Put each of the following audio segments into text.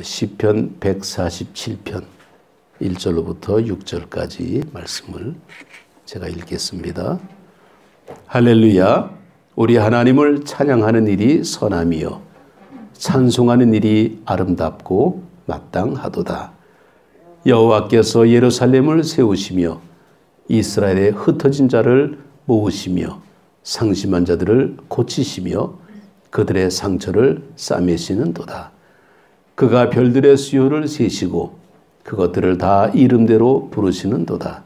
시편 147편 1절로부터 6절까지 말씀을 제가 읽겠습니다. 할렐루야. 우리 하나님을 찬양하는 일이 선함이요 찬송하는 일이 아름답고 마땅하도다. 여호와께서 예루살렘을 세우시며 이스라엘의 흩어진 자를 모으시며 상심한 자들을 고치시며 그들의 상처를 싸매시는도다. 그가 별들의 수요를 세시고 그것들을 다 이름대로 부르시는도다.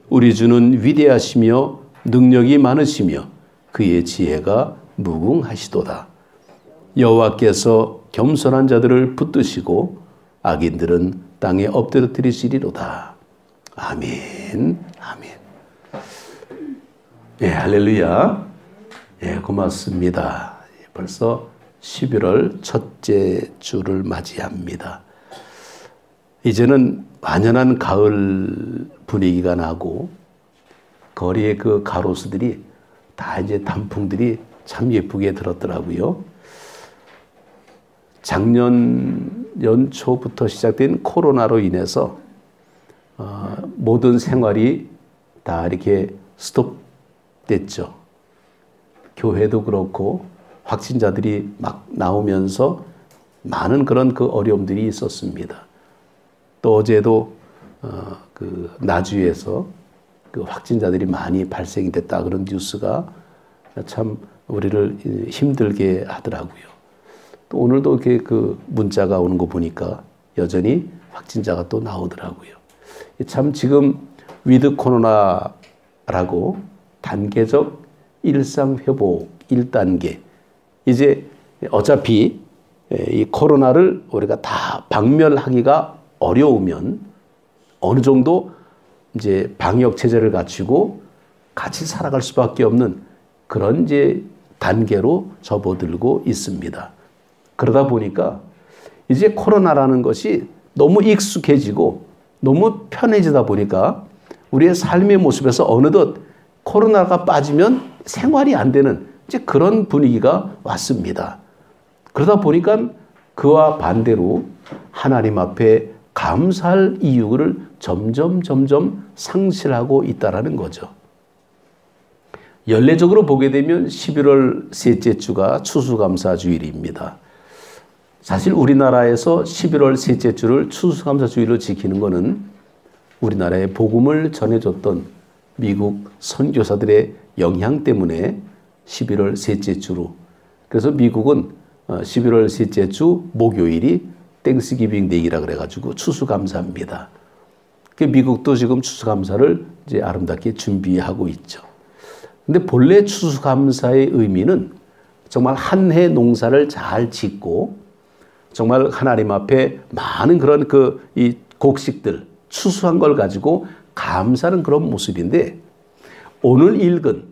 우리 주는 위대하시며 능력이 많으시며 그의 지혜가 무궁하시도다. 여호와께서 겸손한 자들을 붙드시고 악인들은 땅에 엎드러뜨리시리로다. 아멘. 아멘. 네, 할렐루야. 네, 고맙습니다. 벌써 11월 첫째 주를 맞이합니다. 이제는 완연한 가을 분위기가 나고 거리의 그 가로수들이 다 이제 단풍들이 참 예쁘게 들었더라고요. 작년 연초부터 시작된 코로나로 인해서 모든 생활이 다 이렇게 스톱됐죠. 교회도 그렇고 확진자들이 막 나오면서 많은 그런 그 어려움들이 있었습니다. 또 어제도 그 나주에서 그 확진자들이 많이 발생이 됐다 그런 뉴스가 참 우리를 힘들게 하더라고요. 또 오늘도 이렇게 그 문자가 오는 거 보니까 여전히 확진자가 또 나오더라고요. 참 지금 위드 코로나라고 단계적 일상 회복 1단계. 이제 어차피 이 코로나를 우리가 다 박멸하기가 어려우면 어느 정도 이제 방역 체제를 갖추고 같이 살아갈 수밖에 없는 그런 이제 단계로 접어들고 있습니다. 그러다 보니까 이제 코로나라는 것이 너무 익숙해지고 너무 편해지다 보니까 우리의 삶의 모습에서 어느덧 코로나가 빠지면 생활이 안 되는 이제 그런 분위기가 왔습니다. 그러다 보니까 그와 반대로 하나님 앞에 감사할 이유를 점점 상실하고 있다라는 거죠. 연례적으로 보게 되면 11월 셋째 주가 추수감사주일입니다. 사실 우리나라에서 11월 셋째 주를 추수감사주일로 지키는 것은 우리나라에 복음을 전해줬던 미국 선교사들의 영향 때문에 11월 셋째 주로. 그래서 미국은 11월 셋째 주 목요일이 땡스기빙 데이라 그래가지고 추수감사입니다. 미국도 지금 추수감사를 이제 아름답게 준비하고 있죠. 근데 본래 추수감사의 의미는 정말 한 해 농사를 잘 짓고 정말 하나님 앞에 많은 그런 이 곡식들 추수한 걸 가지고 감사하는 그런 모습인데 오늘 읽은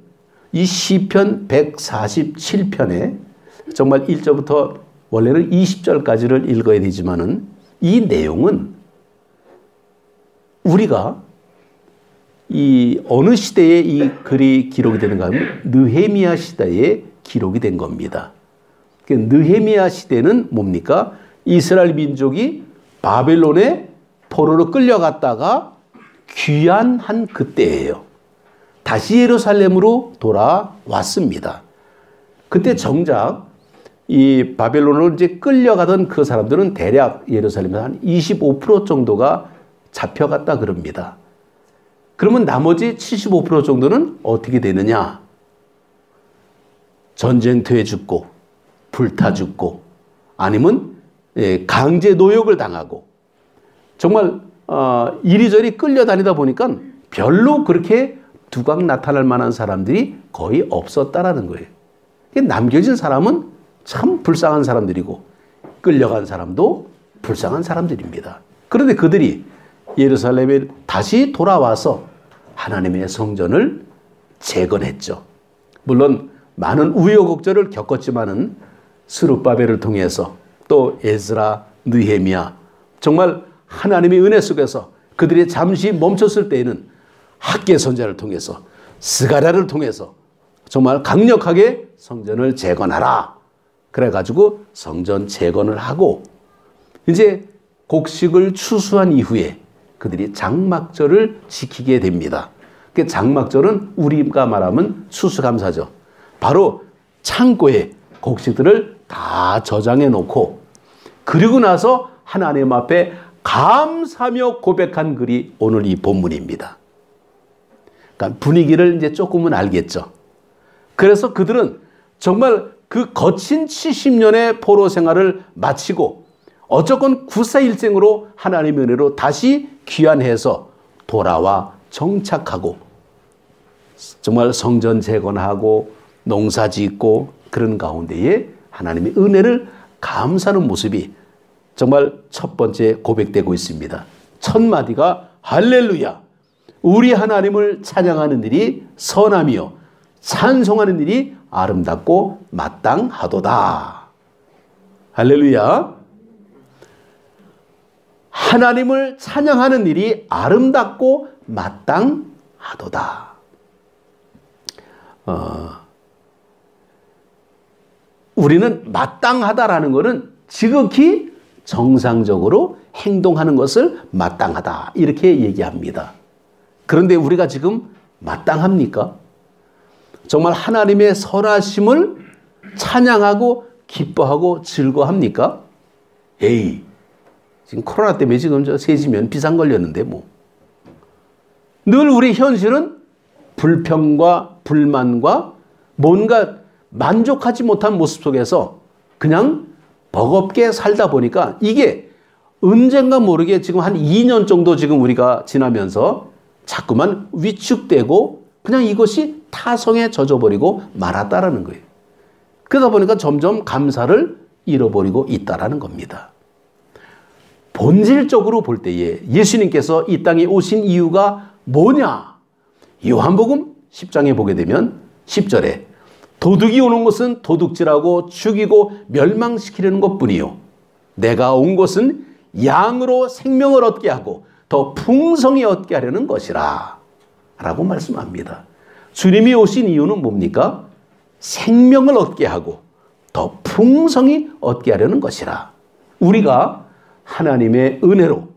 이 시편 147편에 정말 1절부터 원래는 20절까지를 읽어야 되지만은 이 내용은 우리가 이 어느 시대에 이 글이 기록이 되는가 하면 느헤미야 시대에 기록이 된 겁니다. 느헤미야 시대는 뭡니까? 이스라엘 민족이 바벨론에 포로로 끌려갔다가 귀환한 그때예요. 다시 예루살렘으로 돌아왔습니다. 그때 정작 이 바벨론으로 이제 끌려가던 그 사람들은 대략 예루살렘에서 한 25% 정도가 잡혀갔다 그럽니다. 그러면 나머지 75% 정도는 어떻게 되느냐? 전쟁터에 죽고 불타 죽고 아니면 강제 노역을 당하고 정말 이리저리 끌려다니다 보니까 별로 그렇게 두각 나타날 만한 사람들이 거의 없었다라는 거예요. 남겨진 사람은 참 불쌍한 사람들이고 끌려간 사람도 불쌍한 사람들입니다. 그런데 그들이 예루살렘에 다시 돌아와서 하나님의 성전을 재건했죠. 물론 많은 우여곡절을 겪었지만은 스룹바벨을 통해서 또 에스라, 느헤미야 정말 하나님의 은혜 속에서 그들이 잠시 멈췄을 때에는 학개 선지자를 통해서 스가랴를 통해서 정말 강력하게 성전을 재건하라. 그래가지고 성전 재건을 하고 이제 곡식을 추수한 이후에 그들이 장막절을 지키게 됩니다. 그 장막절은 우리가 말하면 추수감사죠. 바로 창고에 곡식들을 다 저장해 놓고 그리고 나서 하나님 앞에 감사하며 고백한 글이 오늘 이 본문입니다. 그러니까 분위기를 이제 조금은 알겠죠. 그래서 그들은 정말 그 거친 70년의 포로 생활을 마치고 어쨌건 구사일생으로 하나님의 은혜로 다시 귀환해서 돌아와 정착하고 정말 성전 재건하고 농사 짓고 그런 가운데에 하나님의 은혜를 감사하는 모습이 정말 첫 번째 고백되고 있습니다. 첫 마디가 할렐루야, 우리 하나님을 찬양하는 일이 선하며 찬송하는 일이 아름답고 마땅하도다. 할렐루야. 하나님을 찬양하는 일이 아름답고 마땅하도다. 우리는 마땅하다라는 것은 지극히 정상적으로 행동하는 것을 마땅하다 이렇게 얘기합니다. 그런데 우리가 지금 마땅합니까? 정말 하나님의 선하심을 찬양하고 기뻐하고 즐거워합니까? 에이, 지금 코로나 때문에 지금 저 세지면 비상 걸렸는데 뭐. 늘 우리 현실은 불평과 불만과 뭔가 만족하지 못한 모습 속에서 그냥 버겁게 살다 보니까 이게 언젠가 모르게 지금 한 2년 정도 지금 우리가 지나면서 자꾸만 위축되고 그냥 이것이 타성에 젖어버리고 말았다라는 거예요. 그러다 보니까 점점 감사를 잃어버리고 있다라는 겁니다. 본질적으로 볼 때에 예수님께서 이 땅에 오신 이유가 뭐냐? 요한복음 10장에 보게 되면 10절에 도둑이 오는 것은 도둑질하고 죽이고 멸망시키려는 것뿐이요 내가 온 것은 양으로 생명을 얻게 하고 더 풍성히 얻게 하려는 것이라 라고 말씀합니다. 주님이 오신 이유는 뭡니까? 생명을 얻게 하고 더 풍성히 얻게 하려는 것이라. 우리가 하나님의 은혜로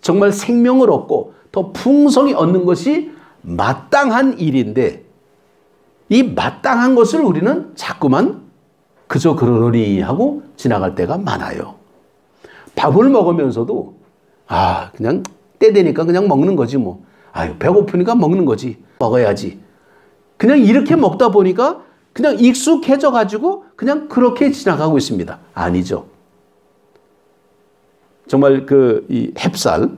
정말 생명을 얻고 더 풍성히 얻는 것이 마땅한 일인데 이 마땅한 것을 우리는 자꾸만 그저 그러려니 하고 지나갈 때가 많아요. 밥을 먹으면서도 그냥 때 되니까 그냥 먹는 거지 뭐. 배고프니까 먹는 거지. 먹어야지. 그냥 이렇게 먹다 보니까 그냥 익숙해져 가지고 그냥 그렇게 지나가고 있습니다. 아니죠. 정말 이 햅쌀,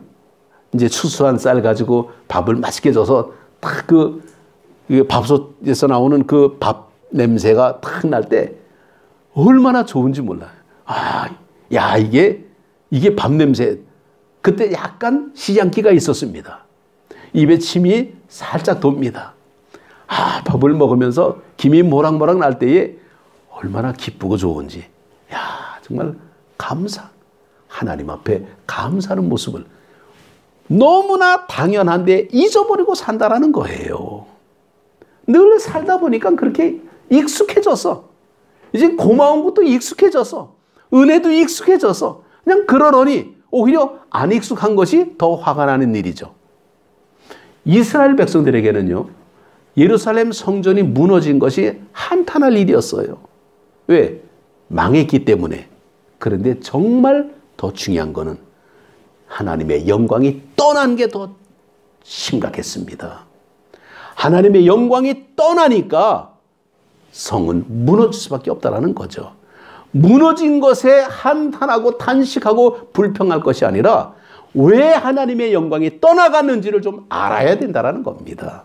이제 추수한 쌀 가지고 밥을 맛있게 져서 딱 밥솥에서 나오는 그 밥 냄새가 탁 날 때 얼마나 좋은지 몰라요. 이게 밥 냄새. 그때 약간 시장기가 있었습니다. 입에 침이 살짝 돕니다. 밥을 먹으면서 김이 모락모락 날 때에 얼마나 기쁘고 좋은지. 정말 하나님 앞에 감사하는 모습을 너무나 당연한데 잊어버리고 산다라는 거예요. 늘 살다 보니까 그렇게 익숙해졌어. 이제 고마운 것도 익숙해졌어. 은혜도 익숙해졌어. 그냥 그러려니 오히려 안 익숙한 것이 더 화가 나는 일이죠. 이스라엘 백성들에게는요, 예루살렘 성전이 무너진 것이 한탄할 일이었어요. 왜? 망했기 때문에. 그런데 정말 더 중요한 거는 하나님의 영광이 떠난 게 더 심각했습니다. 하나님의 영광이 떠나니까 성은 무너질 수밖에 없다라는 거죠. 무너진 것에 한탄하고 탄식하고 불평할 것이 아니라 왜 하나님의 영광이 떠나갔는지를 좀 알아야 된다는 겁니다.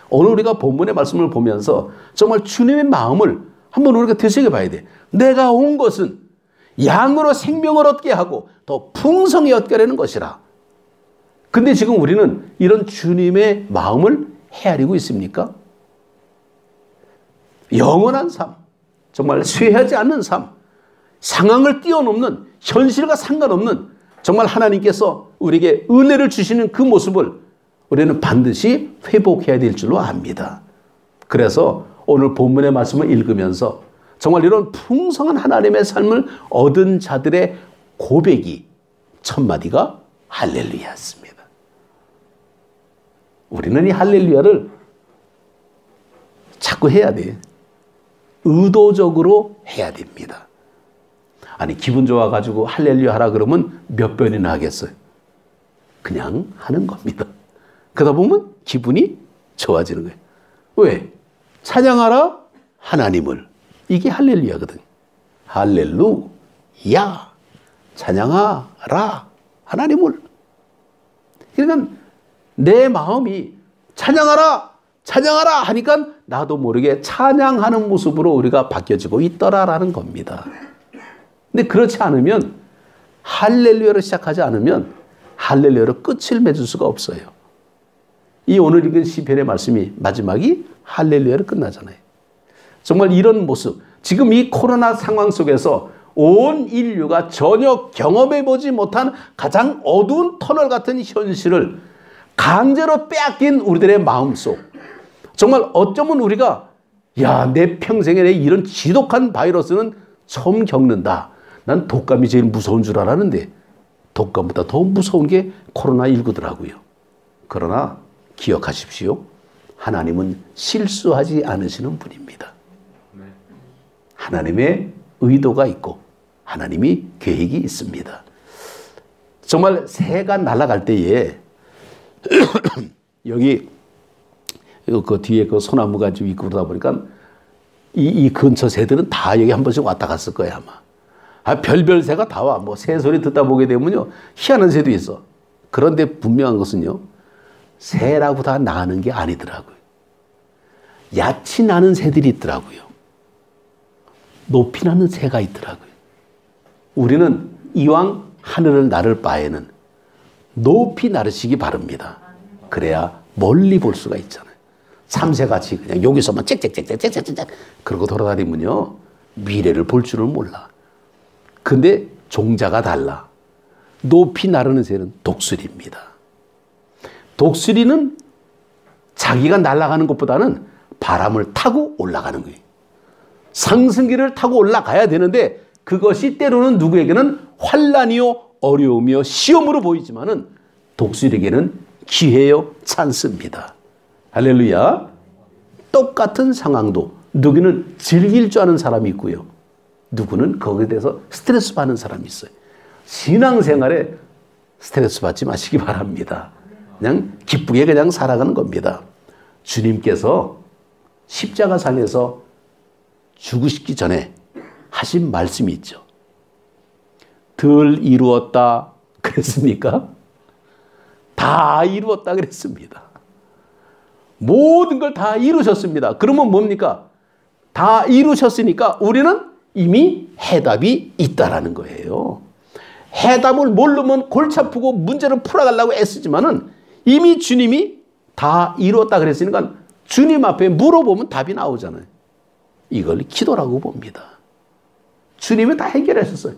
오늘 우리가 본문의 말씀을 보면서 정말 주님의 마음을 한번 우리가 되새겨봐야 돼. 내가 온 것은 양으로 생명을 얻게 하고 더 풍성히 얻게 하려는 것이라. 근데 지금 우리는 이런 주님의 마음을 헤아리고 있습니까? 영원한 삶, 정말 쇠하지 않는 삶, 상황을 뛰어넘는 현실과 상관없는 정말 하나님께서 우리에게 은혜를 주시는 그 모습을 우리는 반드시 회복해야 될 줄로 압니다. 그래서 오늘 본문의 말씀을 읽으면서 정말 이런 풍성한 하나님의 삶을 얻은 자들의 고백이 첫 마디가 할렐루야였습니다. 우리는 이 할렐루야를 자꾸 해야 돼. 의도적으로 해야 됩니다. 아니 기분 좋아가지고 할렐루야 하라 그러면 몇 번이나 하겠어요. 그냥 하는 겁니다. 그러다 보면 기분이 좋아지는 거예요. 왜? 찬양하라 하나님을. 이게 할렐루야거든. 할렐루야. 찬양하라 하나님을. 그러니까 내 마음이 찬양하라 찬양하라 하니까 나도 모르게 찬양하는 모습으로 우리가 바뀌어지고 있더라라는 겁니다. 근데 그렇지 않으면 할렐루야를 시작하지 않으면 할렐루야로 끝을 맺을 수가 없어요. 이 오늘 읽은 시편의 말씀이 마지막이 할렐루야로 끝나잖아요. 정말 이런 모습, 지금 이 코로나 상황 속에서 온 인류가 전혀 경험해보지 못한 가장 어두운 터널 같은 현실을 강제로 빼앗긴 우리들의 마음속, 정말 어쩌면 우리가 내 평생에 이런 지독한 바이러스는 처음 겪는다. 난 독감이 제일 무서운 줄 알았는데 독감보다 더 무서운 게 코로나19더라고요. 그러나 기억하십시오. 하나님은 실수하지 않으시는 분입니다. 하나님의 의도가 있고 하나님이 계획이 있습니다. 정말 새가 날아갈 때에 여기 그 뒤에 그 소나무가 좀 있고 그러다 보니까 이 근처 새들은 다 여기 한 번씩 왔다 갔을 거야 아마. 별별 새가 다 와. 뭐 새 소리 듣다 보게 되면요 희한한 새도 있어. 그런데 분명한 것은요 새라고 다 나는 게 아니더라고요. 얕이 나는 새들이 있더라고요. 높이 나는 새가 있더라고요. 우리는 이왕 하늘을 나를 바에는 높이 나르시기 바랍니다. 그래야 멀리 볼 수가 있잖아요. 참새같이 그냥 여기서만 짹짹짹짹짹짹 그러고 돌아다니면요 미래를 볼 줄을 몰라. 근데 종자가 달라. 높이 나르는 새는 독수리입니다. 독수리는 자기가 날아가는 것보다는 바람을 타고 올라가는 거예요. 상승기를 타고 올라가야 되는데 그것이 때로는 누구에게는 환난이요 어려움이요 시험으로 보이지만은 독수리에게는 기회요 찬스입니다. 할렐루야. 똑같은 상황도 누구는 즐길 줄 아는 사람이 있고요. 누구는 거기에 대해서 스트레스 받는 사람이 있어요. 신앙생활에 스트레스 받지 마시기 바랍니다. 그냥 기쁘게 그냥 살아가는 겁니다. 주님께서 십자가상에서 죽으시기 전에 하신 말씀이 있죠. 덜 이루었다 그랬습니까? 다 이루었다 그랬습니다. 모든 걸 다 이루셨습니다. 그러면 뭡니까? 다 이루셨으니까 우리는 이미 해답이 있다라는 거예요. 해답을 모르면 골치 아프고 문제를 풀어가려고 애쓰지만은 이미 주님이 다 이루었다 그랬으니까 주님 앞에 물어보면 답이 나오잖아요. 이걸 기도라고 봅니다. 주님이 다 해결하셨어요.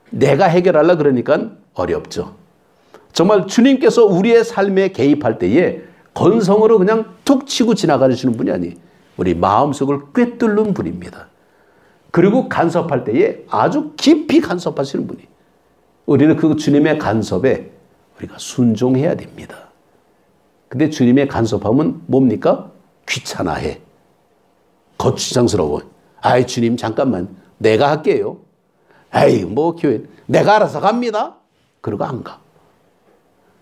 내가 해결하려고 그러니까 어렵죠. 정말 주님께서 우리의 삶에 개입할 때에 건성으로 그냥 툭 치고 지나가시는 분이 아니에요. 우리 마음속을 꿰뚫는 분입니다. 그리고 간섭할 때에 아주 깊이 간섭하시는 분이. 우리는 그 주님의 간섭에 우리가 순종해야 됩니다. 근데 주님의 간섭하면 뭡니까? 귀찮아해. 거추장스러워. 아이 주님 잠깐만 내가 할게요. 아이 뭐 교회 내가 알아서 갑니다. 그러고 안 가.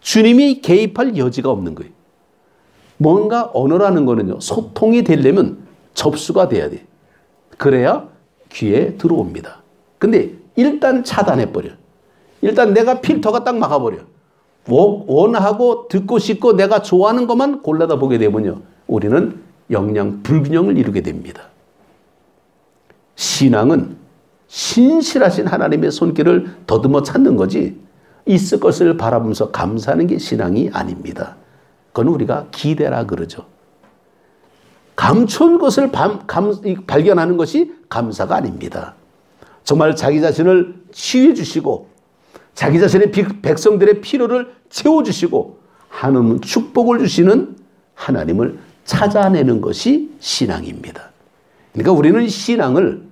주님이 개입할 여지가 없는 거예요. 뭔가 언어라는 거는요 소통이 되려면 접수가 돼야 돼. 그래야 귀에 들어옵니다. 근데 일단 차단해버려. 일단 내가 필터가 딱 막아버려. 원하고 듣고 싶고 내가 좋아하는 것만 골라다 보게 되면요 우리는 영양 불균형을 이루게 됩니다. 신앙은 신실하신 하나님의 손길을 더듬어 찾는 거지 있을 것을 바라보면서 감사하는 게 신앙이 아닙니다. 그건 우리가 기대라 그러죠. 감춘 것을 발견하는 것이 감사가 아닙니다. 정말 자기 자신을 치유해 주시고 자기 자신의 백성들의 필요를 채워주시고 하나님은 축복을 주시는 하나님을 찾아내는 것이 신앙입니다. 그러니까 우리는 신앙을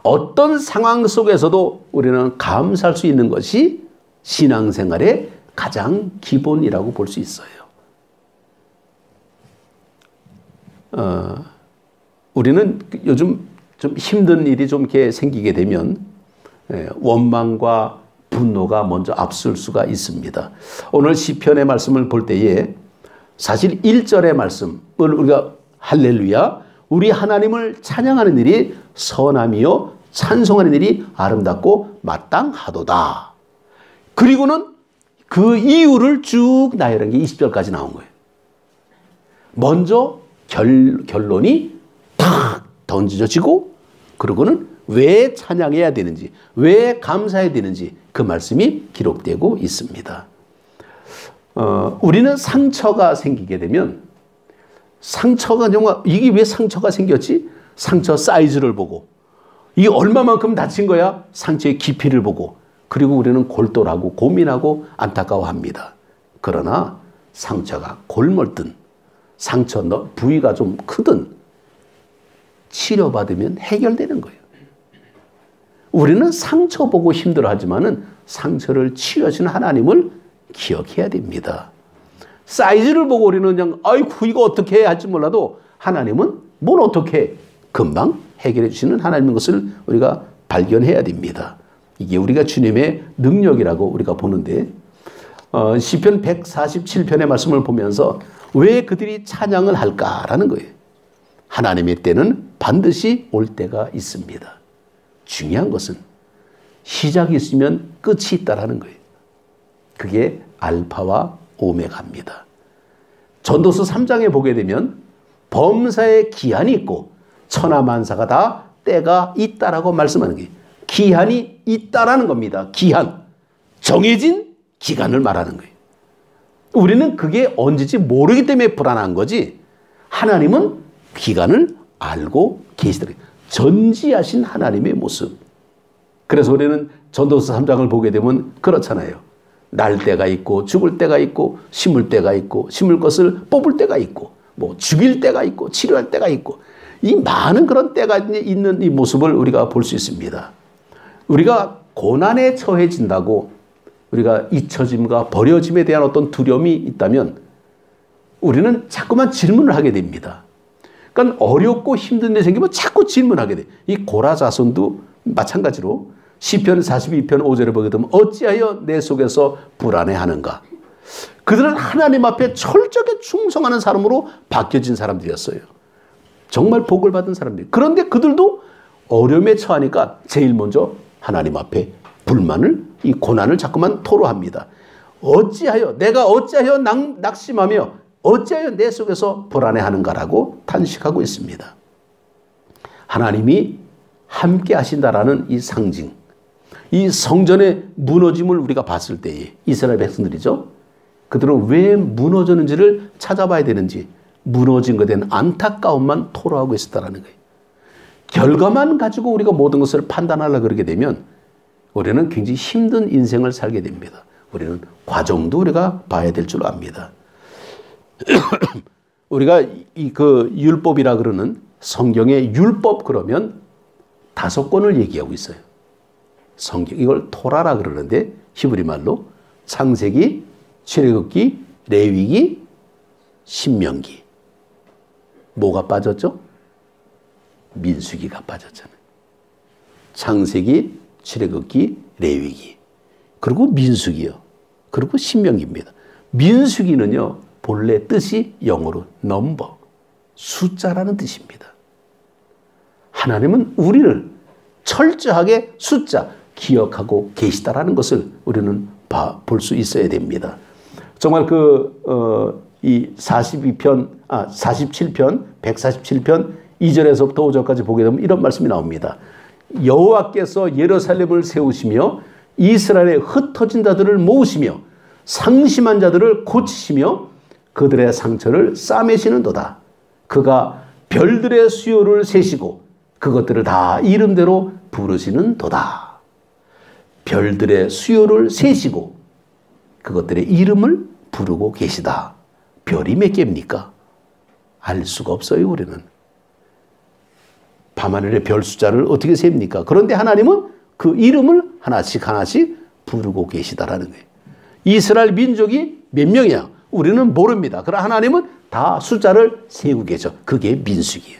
어떤 상황 속에서도 우리는 감사할 수 있는 것이 신앙생활의 가장 기본이라고 볼 수 있어요. 우리는 요즘 좀 힘든 일이 좀 이렇게 생기게 되면 원망과 분노가 먼저 앞설 수가 있습니다. 오늘 시편의 말씀을 볼 때에 사실 1절의 말씀을 우리가 할렐루야 우리 하나님을 찬양하는 일이 선함이요 찬송하는 일이 아름답고 마땅하도다. 그리고는 그 이유를 쭉 나열한 게 20절까지 나온 거예요. 먼저 결론이 탁 던져지고 그러고는 왜 찬양해야 되는지 왜 감사해야 되는지 그 말씀이 기록되고 있습니다. 우리는 상처가 생기게 되면 상처가 정말 이게 왜 상처가 생겼지? 상처 사이즈를 보고 이게 얼마만큼 다친 거야? 상처의 깊이를 보고 그리고 우리는 골똘하고 고민하고 안타까워합니다. 그러나 상처가 골몰든 상처 부위가 좀 크든 치료받으면 해결되는 거예요. 우리는 상처 보고 힘들어하지만은 상처를 치유하시는 하나님을 기억해야 됩니다. 사이즈를 보고 우리는 그냥 아이고 이거 어떻게 해 할지 몰라도 하나님은 뭘 어떻게 해? 금방 해결해 주시는 하나님인 것을 우리가 발견해야 됩니다. 이게 우리가 주님의 능력이라고 우리가 보는데 시편 147편의 말씀을 보면서 왜 그들이 찬양을 할까라는 거예요. 하나님의 때는 반드시 올 때가 있습니다. 중요한 것은 시작이 있으면 끝이 있다라는 거예요. 그게 알파와 오메가입니다. 전도서 3장에 보게 되면 범사에 기한이 있고 천하만사가 다 때가 있다라고 말씀하는 거예요. 기한이 있다라는 겁니다. 기한. 정해진 기간을 말하는 거예요. 우리는 그게 언제지 모르기 때문에 불안한 거지 하나님은 기간을 알고 계시더라고요. 전지하신 하나님의 모습. 그래서 우리는 전도서 3장을 보게 되면 그렇잖아요. 날 때가 있고 죽을 때가 있고 심을 때가 있고 심을 것을 뽑을 때가 있고 뭐 죽일 때가 있고 치료할 때가 있고 이 많은 그런 때가 있는 이 모습을 우리가 볼 수 있습니다. 우리가 고난에 처해진다고 우리가 잊혀짐과 버려짐에 대한 어떤 두려움이 있다면 우리는 자꾸만 질문을 하게 됩니다. 그러니까 어렵고 힘든 일 생기면 자꾸 질문하게 돼. 이 고라 자손도 마찬가지로 시편 42편 5절에 보게 되면 어찌하여 내 속에서 불안해하는가. 그들은 하나님 앞에 철저하게 충성하는 사람으로 바뀌어진 사람들이었어요. 정말 복을 받은 사람들. 그런데 그들도 어려움에 처하니까 제일 먼저 하나님 앞에 불만을 이 고난을 자꾸만 토로합니다. 내가 어찌하여 낙심하며 어찌하여 내 속에서 불안해하는가라고 탄식하고 있습니다. 하나님이 함께 하신다라는 이 상징, 이 성전의 무너짐을 우리가 봤을 때에 이스라엘 백성들이죠. 그들은 왜 무너졌는지를 찾아봐야 되는지 무너진 것에 대한 안타까움만 토로하고 있었다는 거예요. 결과만 가지고 우리가 모든 것을 판단하려고 그러게 되면 우리는 굉장히 힘든 인생을 살게 됩니다. 우리는 과정도 우리가 봐야 될 줄 압니다. 우리가 그 율법이라 그러는 성경의 율법 그러면 5권을 얘기하고 있어요. 성경 이걸 토라라 그러는데 히브리 말로 창세기, 출애굽기, 레위기, 신명기. 뭐가 빠졌죠? 민수기가 빠졌잖아요. 창세기, 출애굽기, 레위기. 그리고 민수기요. 그리고 신명기입니다. 민수기는요. 본래 뜻이 영어로 넘버, 숫자라는 뜻입니다. 하나님은 우리를 철저하게 숫자 기억하고 계시다라는 것을 우리는 볼 수 있어야 됩니다. 정말 이 47편 147편 2절에서부터 5절까지 보게 되면 이런 말씀이 나옵니다. 여호와께서 예루살렘을 세우시며 이스라엘의 흩어진 자들을 모으시며 상심한 자들을 고치시며 그들의 상처를 싸매시는도다. 그가 별들의 수요를 세시고 그것들을 다 이름대로 부르시는도다. 별들의 수요를 세시고 그것들의 이름을 부르고 계시다. 별이 몇 개입니까? 알 수가 없어요. 우리는. 밤하늘의 별 숫자를 어떻게 셉니까? 그런데 하나님은 그 이름을 하나씩 하나씩 부르고 계시다라는 거예요. 이스라엘 민족이 몇 명이야? 우리는 모릅니다. 그러나 하나님은 다 숫자를 세우고 계셔. 그게 민수기예요.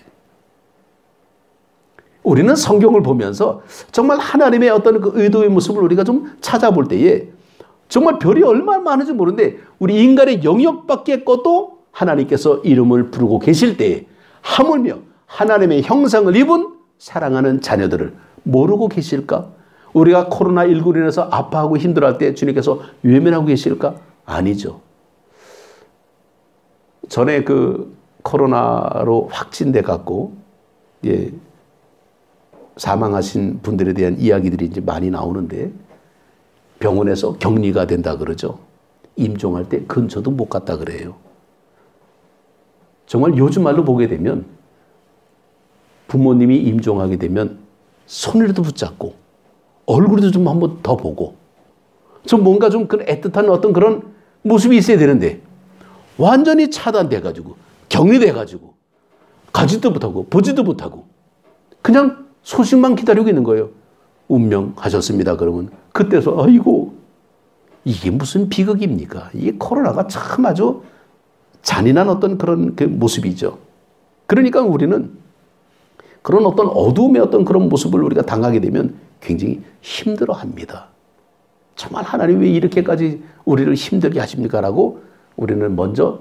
우리는 성경을 보면서 정말 하나님의 어떤 그 의도의 모습을 우리가 좀 찾아볼 때에 정말 별이 얼마나 많은지 모르는데 우리 인간의 영역 밖의 것도 하나님께서 이름을 부르고 계실 때에 하물며 하나님의 형상을 입은 사랑하는 자녀들을 모르고 계실까? 우리가 코로나19로 인해서 아파하고 힘들어할 때 주님께서 외면하고 계실까? 아니죠. 전에 그 코로나로 확진돼 갖고 예, 사망하신 분들에 대한 이야기들이 이제 많이 나오는데 병원에서 격리가 된다 그러죠. 임종할 때 근처도 못 갔다 그래요. 정말 요즘 말로 보게 되면 부모님이 임종하게 되면 손이라도 붙잡고 얼굴도 좀 한번 더 보고 좀 뭔가 좀 그런 애틋한 어떤 그런 모습이 있어야 되는데 완전히 차단돼가지고 격리돼가지고 가지도 못하고 보지도 못하고 그냥 소식만 기다리고 있는 거예요. 운명하셨습니다. 그러면 그때서 아이고 이게 무슨 비극입니까? 이게 코로나가 참 아주 잔인한 어떤 그런 그 모습이죠. 그러니까 우리는 그런 어떤 어두움의 어떤 그런 모습을 우리가 당하게 되면 굉장히 힘들어합니다. 정말 하나님 왜 이렇게까지 우리를 힘들게 하십니까? 라고 우리는 먼저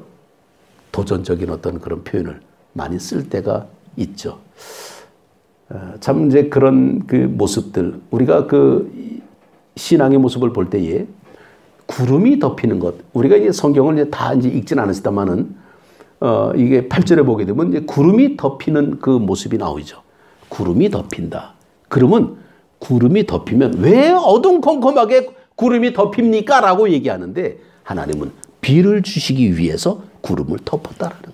도전적인 어떤 그런 표현을 많이 쓸 때가 있죠. 참 이제 그런 그 모습들 우리가 그 신앙의 모습을 볼 때에 구름이 덮이는 것 우리가 이제 성경을 이제 다 이제 읽진 않았습니다만은 이게 8절에 보게 되면 이제 구름이 덮이는 그 모습이 나오죠. 구름이 덮인다. 그러면 구름이 덮이면 왜 어둠컴컴하게 구름이 덮입니까? 라고 얘기하는데 하나님은 비를 주시기 위해서 구름을 덮었다라는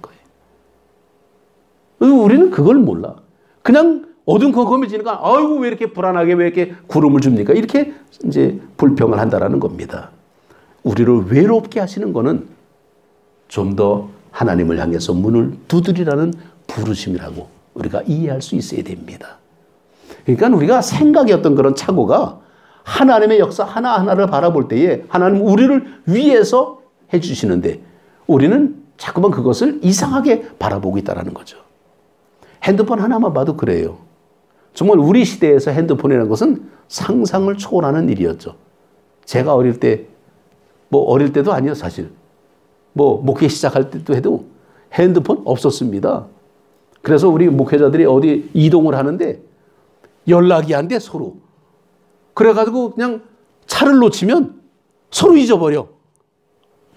거예요. 우리는 그걸 몰라. 그냥 어둠컴컴해지니까 아이고 왜 이렇게 불안하게 왜 이렇게 구름을 줍니까? 이렇게 이제 불평을 한다라는 겁니다. 우리를 외롭게 하시는 거는 좀 더 하나님을 향해서 문을 두드리라는 부르심이라고 우리가 이해할 수 있어야 됩니다. 그러니까 우리가 생각의 어떤 그런 착오가 하나님의 역사 하나하나를 바라볼 때에 하나님 우리를 위해서 해주시는데 우리는 자꾸만 그것을 이상하게 바라보고 있다는 거죠. 핸드폰 하나만 봐도 그래요. 정말 우리 시대에서 핸드폰이라는 것은 상상을 초월하는 일이었죠. 제가 어릴 때, 뭐 어릴 때도 아니요 사실. 뭐 목회 시작할 때도 해도 핸드폰 없었습니다. 그래서 우리 목회자들이 어디 이동을 하는데 연락이 안 돼 서로. 그래가지고 그냥 차를 놓치면 서로 잊어버려.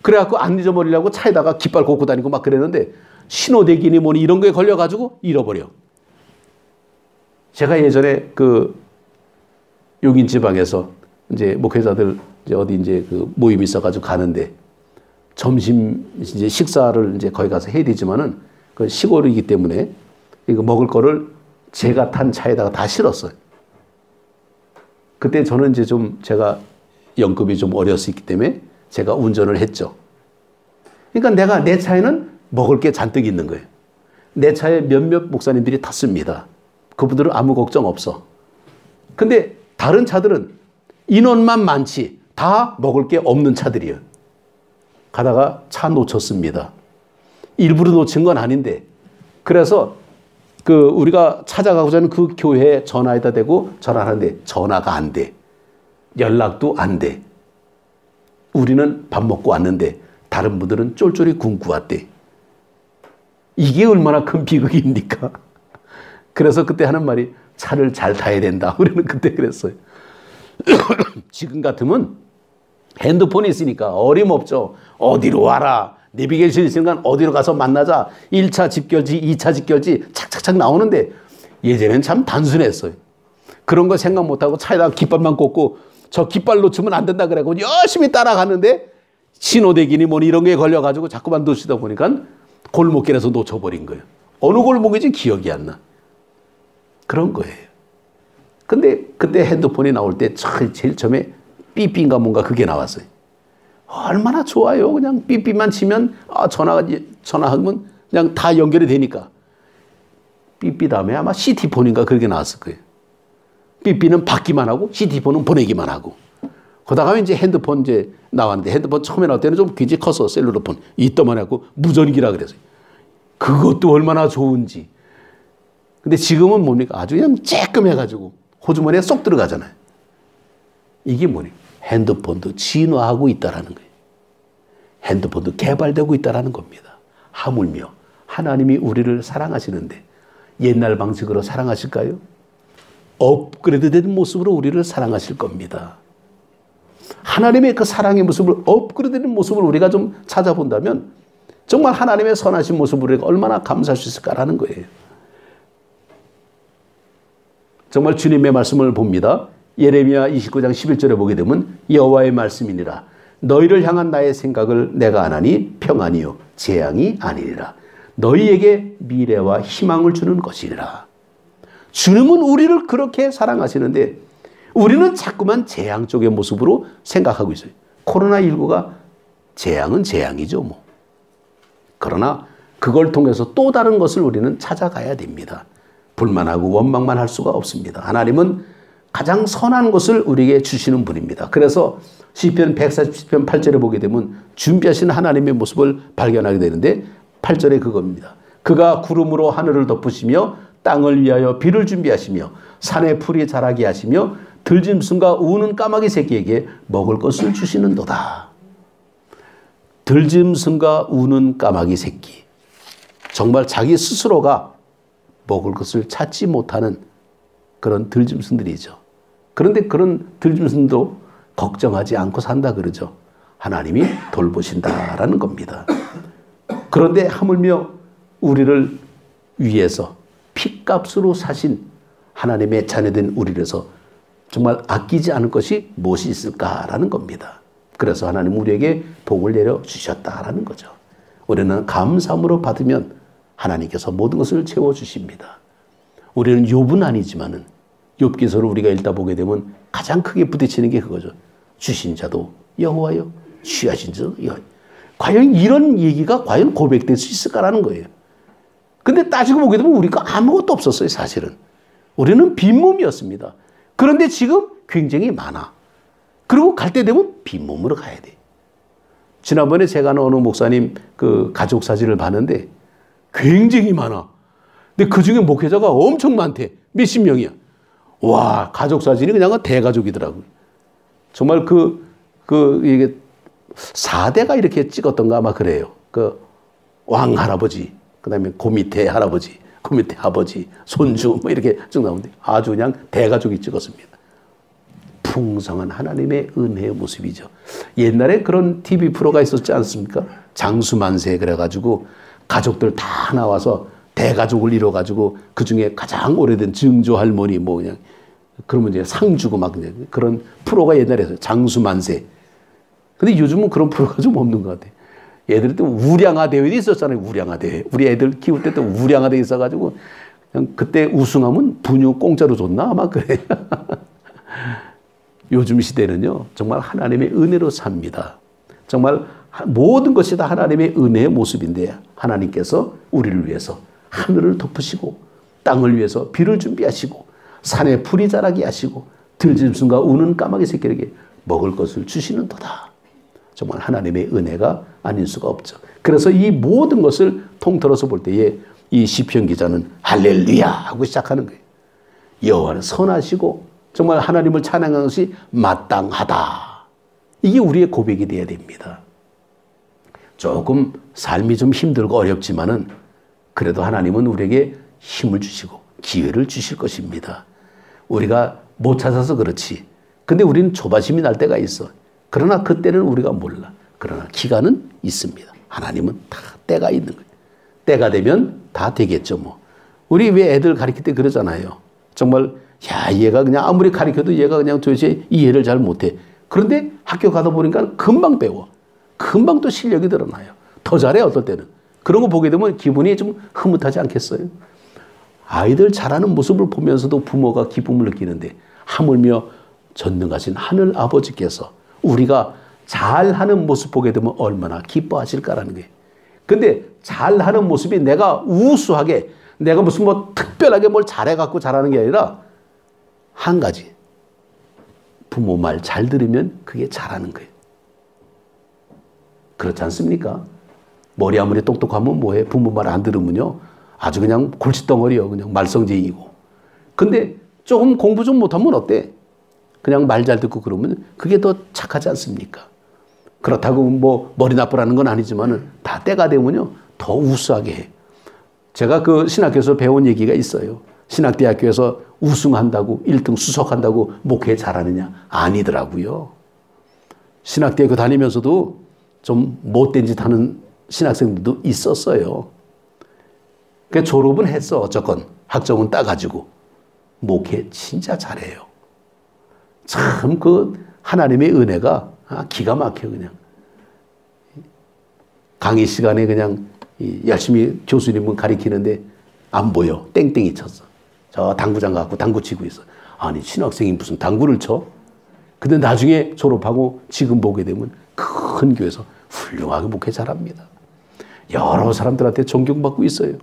그래갖고 안 잊어버리려고 차에다가 깃발 꽂고 다니고 막 그랬는데 신호대기니 뭐니 이런 거에 걸려가지고 잃어버려. 제가 예전에 그 용인 지방에서 이제 목회자들 이제 어디 이제 그 모임이 있어가지고 가는데 점심 이제 식사를 이제 거기 가서 해야 되지만은 그 시골이기 때문에 이거 먹을 거를 제가 탄 차에다가 다 실었어요. 그때 저는 이제 좀 제가 연급이 좀 어렸었기 때문에 제가 운전을 했죠. 그러니까 내가 내 차에는 먹을 게 잔뜩 있는 거예요. 내 차에 몇몇 목사님들이 탔습니다. 그분들은 아무 걱정 없어. 근데 다른 차들은 인원만 많지 다 먹을 게 없는 차들이에요. 가다가 차 놓쳤습니다. 일부러 놓친 건 아닌데 그래서 그 우리가 찾아가고자 하는 그 교회에 전화에다 대고 전화하는데 전화가 안 돼. 연락도 안 돼. 우리는 밥 먹고 왔는데 다른 분들은 쫄쫄이 굶고 왔대. 이게 얼마나 큰 비극입니까? 그래서 그때 하는 말이 차를 잘 타야 된다. 우리는 그때 그랬어요. 지금 같으면 핸드폰이 있으니까 어림없죠. 어디로 와라. 내비게이션 있으니까 어디로 가서 만나자. 1차 집결지, 2차 집결지 착착착 나오는데 예전엔 참 단순했어요. 그런 거 생각 못하고 차에다가 깃발만 꽂고 저 깃발 놓치면 안 된다 그래고 열심히 따라가는데 신호대기니 뭐니 이런 게 걸려가지고 자꾸만 놓치다 보니까 골목길에서 놓쳐버린 거예요. 어느 골목인지 기억이 안 나. 그런 거예요. 근데 그때 핸드폰이 나올 때 제일 처음에 삐삐인가 뭔가 그게 나왔어요. 얼마나 좋아요. 그냥 삐삐만 치면 전화하면 그냥 다 연결이 되니까. 삐삐 다음에 아마 CT폰인가 그렇게 나왔을 거예요. 삐삐는 받기만 하고 CT폰은 보내기만 하고. 그러다가 이제 핸드폰 이제 나왔는데 핸드폰 처음에 나올 때는 좀 굉장히 컸어. 셀룰러폰. 이따만 해갖고 무전기라 그랬어요. 그것도 얼마나 좋은지. 근데 지금은 뭡니까? 아주 그냥 쬐끔해가지고 호주머니에 쏙 들어가잖아요. 이게 뭐니? 핸드폰도 진화하고 있다라는 거예요. 핸드폰도 개발되고 있다라는 겁니다. 하물며 하나님이 우리를 사랑하시는데 옛날 방식으로 사랑하실까요? 업그레이드된 모습으로 우리를 사랑하실 겁니다. 하나님의 그 사랑의 모습을 업그레이드된 모습을 우리가 좀 찾아본다면 정말 하나님의 선하신 모습을 우리가 얼마나 감사할 수 있을까라는 거예요. 정말 주님의 말씀을 봅니다. 예레미야 29장 11절에 보게 되면 여호와의 말씀이니라. 너희를 향한 나의 생각을 내가 아나니 평안이요 재앙이 아니니라. 너희에게 미래와 희망을 주는 것이니라. 주님은 우리를 그렇게 사랑하시는데 우리는 자꾸만 재앙 쪽의 모습으로 생각하고 있어요. 코로나19가 재앙은 재앙이죠, 뭐. 그러나 그걸 통해서 또 다른 것을 우리는 찾아가야 됩니다. 불만하고 원망만 할 수가 없습니다. 하나님은 가장 선한 것을 우리에게 주시는 분입니다. 그래서 시편 140편 8절에 보게 되면 준비하신 하나님의 모습을 발견하게 되는데 8절에 그겁니다. 그가 구름으로 하늘을 덮으시며 땅을 위하여 비를 준비하시며 산에 풀이 자라게 하시며 들짐승과 우는 까마귀 새끼에게 먹을 것을 주시는도다. 들짐승과 우는 까마귀 새끼. 정말 자기 스스로가 먹을 것을 찾지 못하는 그런 들짐승들이죠. 그런데 그런 들짐승도 걱정하지 않고 산다 그러죠. 하나님이 돌보신다라는 겁니다. 그런데 하물며 우리를 위해서 핏값으로 사신 하나님의 자녀된 우리라서 정말 아끼지 않을 것이 무엇이 있을까라는 겁니다. 그래서 하나님 우리에게 복을 내려주셨다라는 거죠. 우리는 감사함으로 받으면 하나님께서 모든 것을 채워주십니다. 우리는 욥은 아니지만은 욥기서를 우리가 읽다 보게 되면 가장 크게 부딪히는 게 그거죠. 주신 자도 여호와요, 취하신 자도 여호와요. 과연 이런 얘기가 과연 고백될 수 있을까라는 거예요. 근데 따지고 보게 되면 우리가 아무것도 없었어요, 사실은. 우리는 빈몸이었습니다. 그런데 지금 굉장히 많아. 그리고 갈 때 되면 빈몸으로 가야 돼. 지난번에 제가 어느 목사님 그 가족 사진을 봤는데 굉장히 많아. 근데 그 중에 목회자가 엄청 많대. 몇십 명이야. 와, 가족 사진이 그냥 대가족이더라고요. 정말 이게 4대가 이렇게 찍었던가 아마 그래요. 그 왕 할아버지, 그 다음에 그 밑에 할아버지, 그 밑에 아버지, 손주, 뭐 이렇게 쭉 나오는데 아주 그냥 대가족이 찍었습니다. 풍성한 하나님의 은혜의 모습이죠. 옛날에 그런 TV 프로가 있었지 않습니까? 장수만세 그래가지고 가족들 다 나와서 대가족을 이뤄가지고 그 중에 가장 오래된 증조 할머니 뭐 그냥 그러면 이제 상 주고 막 그런 프로가 옛날에 있어요. 장수만세. 근데 요즘은 그런 프로가 좀 없는 것 같아요. 애들이 또 우량아 대회도 있었잖아요. 우량아 대회. 우리 애들 키울 때 또 우량아 대회 있어가지고 그냥 그때 우승하면 분유 공짜로 줬나 아마 그래. 요즘 시대는요 정말 하나님의 은혜로 삽니다. 정말 모든 것이 다 하나님의 은혜의 모습인데 하나님께서 우리를 위해서 하늘을 덮으시고 땅을 위해서 비를 준비하시고 산에 풀이 자라게 하시고 들짐승과 우는 까마귀 새끼에게 먹을 것을 주시는도다. 정말 하나님의 은혜가 아닐 수가 없죠. 그래서 이 모든 것을 통틀어서 볼 때에 이 시편 기자는 할렐루야 하고 시작하는 거예요. 여호와는 선하시고 정말 하나님을 찬양하는 것이 마땅하다. 이게 우리의 고백이 되어야 됩니다. 조금 삶이 좀 힘들고 어렵지만은 그래도 하나님은 우리에게 힘을 주시고 기회를 주실 것입니다. 우리가 못 찾아서 그렇지. 근데 우리는 조바심이 날 때가 있어. 그러나 그때는 우리가 몰라. 그러나 기간은 있습니다. 하나님은 다 때가 있는 거예요. 때가 되면 다 되겠죠 뭐. 우리 왜 애들 가르칠 때 그러잖아요. 정말 야 얘가 그냥 아무리 가르쳐도 얘가 그냥 도대체 이해를 잘 못해. 그런데 학교 가다 보니까 금방 배워. 금방 또 실력이 드러나요. 더 잘해 어떨 때는. 그런 거 보게 되면 기분이 좀 흐뭇하지 않겠어요? 아이들 잘하는 모습을 보면서도 부모가 기쁨을 느끼는데 하물며 전능하신 하늘 아버지께서 우리가 잘하는 모습 보게 되면 얼마나 기뻐하실까라는 거예요. 근데 잘하는 모습이 내가 우수하게 내가 무슨 뭐 특별하게 뭘 잘해갖고 잘하는 게 아니라 한 가지. 부모 말 잘 들으면 그게 잘하는 거예요. 그렇지 않습니까? 머리 아무리 똑똑하면 뭐해? 부모 말 안 들으면요. 아주 그냥 골칫덩어리요. 그냥 말썽쟁이고. 근데 조금 공부 좀 못하면 어때? 그냥 말 잘 듣고 그러면 그게 더 착하지 않습니까? 그렇다고 뭐 머리 나쁘라는 건 아니지만은 다 때가 되면요. 더 우수하게 해. 제가 그 신학교에서 배운 얘기가 있어요. 신학대학교에서 우승한다고 1등 수석한다고 목회 잘하느냐? 아니더라고요. 신학대학교 다니면서도 좀 못된 짓 하는 신학생들도 있었어요. 그러니까 졸업은 했어. 어쨌건 학점은 따가지고 목회 진짜 잘해요. 참 그 하나님의 은혜가 기가 막혀 그냥. 강의 시간에 그냥 열심히 교수님은 가리키는데 안 보여. 땡땡이 쳤어. 저 당구장 갖고 당구 치고 있어. 아니 신학생이 무슨 당구를 쳐? 근데 나중에 졸업하고 지금 보게 되면 큰 교회에서 훌륭하게 목회 잘합니다. 여러 사람들한테 존경받고 있어요.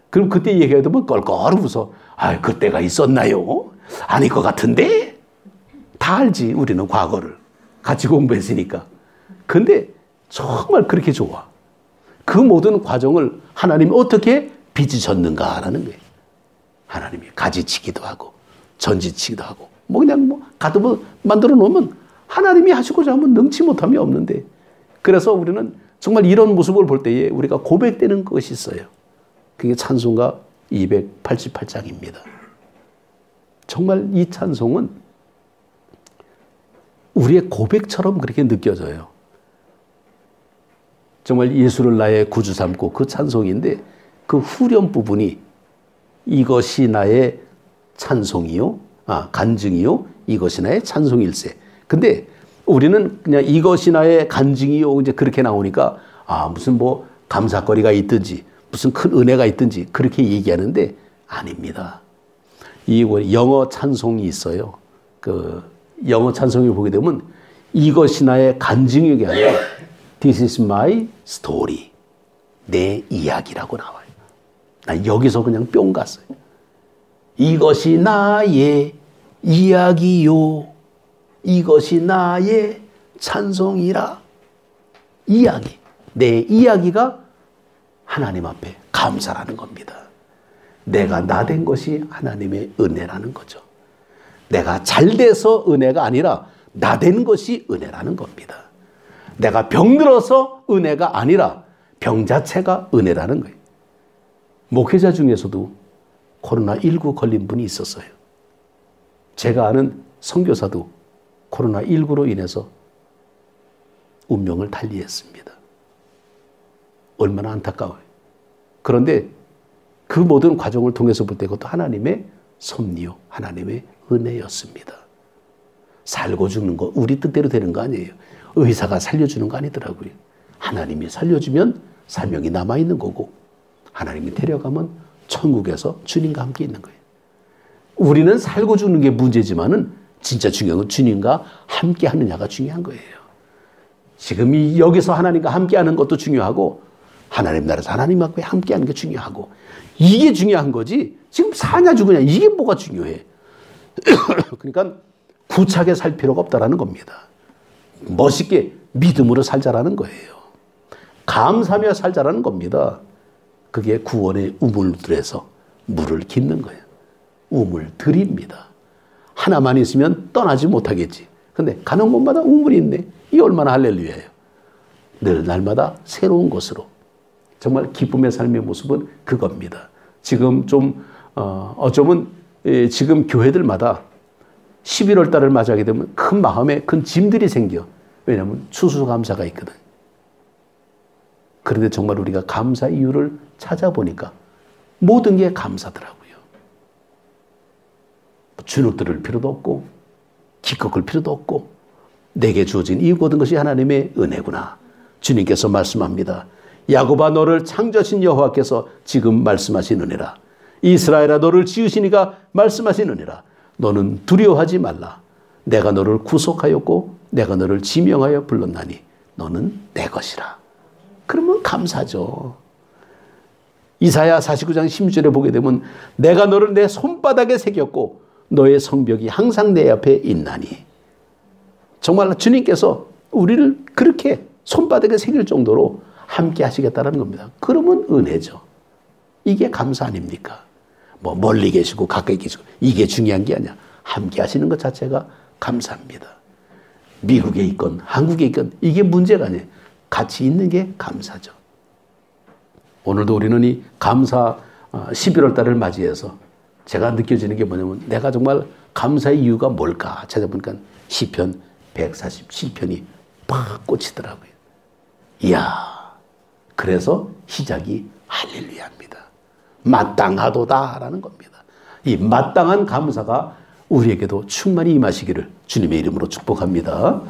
그럼 그때 얘기하다 보면 껄껄 웃어. 아, 그때가 있었나요? 아닐 것 같은데? 다 알지, 우리는 과거를. 같이 공부했으니까. 근데 정말 그렇게 좋아. 그 모든 과정을 하나님이 어떻게 빚으셨는가라는 거예요. 하나님이 가지치기도 하고, 전지치기도 하고, 뭐 그냥 뭐 가득 만들어 놓으면 하나님이 하시고자 하면 능치 못함이 없는데. 그래서 우리는 정말 이런 모습을 볼 때에 우리가 고백되는 것이 있어요. 그게 찬송가 288장입니다. 정말 이 찬송은 우리의 고백처럼 그렇게 느껴져요. 정말 예수를 나의 구주 삼고 그 찬송인데 그 후렴 부분이 이것이 나의 찬송이요. 간증이요. 이것이 나의 찬송일세. 근데 우리는 그냥 이것이 나의 간증이요. 이제 그렇게 나오니까 무슨 뭐 감사거리가 있든지 무슨 큰 은혜가 있든지 그렇게 얘기하는데 아닙니다. 이 영어 찬송이 있어요. 그 영어 찬송을 보게 되면 이것이 나의 간증이 아니라 This is my story. 내 이야기라고 나와요. 나 여기서 그냥 뿅 갔어요. 이것이 나의 이야기요. 이것이 나의 찬송이라. 이야기. 내 이야기가 하나님 앞에 감사라는 겁니다. 내가 나 된 것이 하나님의 은혜라는 거죠. 내가 잘 돼서 은혜가 아니라 나 된 것이 은혜라는 겁니다. 내가 병들어서 은혜가 아니라 병 자체가 은혜라는 거예요. 목회자 중에서도 코로나19 걸린 분이 있었어요. 제가 아는 선교사도 코로나19로 인해서 운명을 달리했습니다. 얼마나 안타까워요. 그런데 그 모든 과정을 통해서 볼 때 그것도 하나님의 섭리요, 하나님의 은혜였습니다. 살고 죽는 거 우리 뜻대로 되는 거 아니에요. 의사가 살려주는 거 아니더라고요. 하나님이 살려주면 사명이 남아있는 거고 하나님이 데려가면 천국에서 주님과 함께 있는 거예요. 우리는 살고 죽는 게 문제지만은 진짜 중요한 건 주님과 함께 하느냐가 중요한 거예요. 지금 여기서 하나님과 함께 하는 것도 중요하고 하나님 나라에서 하나님과 함께 하는 게 중요하고 이게 중요한 거지 지금 사냐 죽으냐 이게 뭐가 중요해. 그러니까 구차하게 살 필요가 없다라는 겁니다. 멋있게 믿음으로 살자라는 거예요. 감사하며 살자라는 겁니다. 그게 구원의 우물들에서 물을 깃는 거예요. 우물들입니다. 하나만 있으면 떠나지 못하겠지. 근데 가는 곳마다 우물이 있네. 이 얼마나 할렐루야예요. 늘 날마다 새로운 것으로. 정말 기쁨의 삶의 모습은 그겁니다. 지금 좀 어쩌면 지금 교회들마다 11월 달을 맞이하게 되면 큰 마음에 큰 짐들이 생겨. 왜냐하면 추수감사가 있거든. 그런데 정말 우리가 감사 이유를 찾아보니까 모든 게 감사더라고요. 주눅 들을 필요도 없고 기껏 끌 필요도 없고 내게 주어진 이 모든 것이 하나님의 은혜구나. 주님께서 말씀합니다. 야곱아 너를 창조하신 여호와께서 지금 말씀하신 은혜라. 이스라엘아 너를 지으시니가 말씀하신 은혜라. 너는 두려워하지 말라. 내가 너를 구속하였고 내가 너를 지명하여 불렀나니 너는 내 것이라. 그러면 감사죠. 이사야 49장 16절에 보게 되면 내가 너를 내 손바닥에 새겼고 너의 성벽이 항상 내 앞에 있나니. 정말 주님께서 우리를 그렇게 손바닥에 새길 정도로 함께 하시겠다는 겁니다. 그러면 은혜죠. 이게 감사 아닙니까? 뭐 멀리 계시고 가까이 계시고 이게 중요한 게 아니야. 함께 하시는 것 자체가 감사합니다. 미국에 있건 한국에 있건 이게 문제가 아니에요. 같이 있는 게 감사죠. 오늘도 우리는 이 감사 11월 달을 맞이해서 제가 느껴지는 게 뭐냐면 내가 정말 감사의 이유가 뭘까 찾아보니까 시편 147편이 팍 꽂히더라고요. 이야, 그래서 시작이 할렐루야입니다. 마땅하도다라는 겁니다. 이 마땅한 감사가 우리에게도 충만히 임하시기를 주님의 이름으로 축복합니다.